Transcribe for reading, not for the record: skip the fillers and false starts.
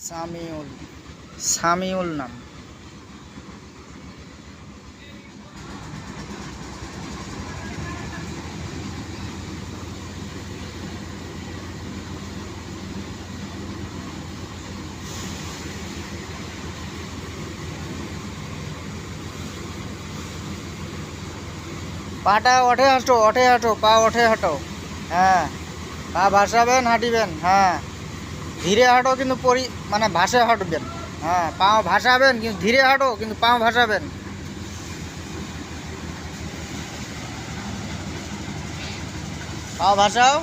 সামিউল, সামিউল নাম। পাটা ওঠে হাঁটো, পা ওঠে হাঁটো। হ্যাঁ, পা ভাসাবেন, হাঁটিবেন। হ্যাঁ, ধীরে হাঁটো কিন্তু মানে ভাসে হাঁটবেন। হ্যাঁ, পাও ভাসাবেন কিন্তু ধীরে হাঁটো, কিন্তু পাও ভাসাবেন। পাও ভাসাও।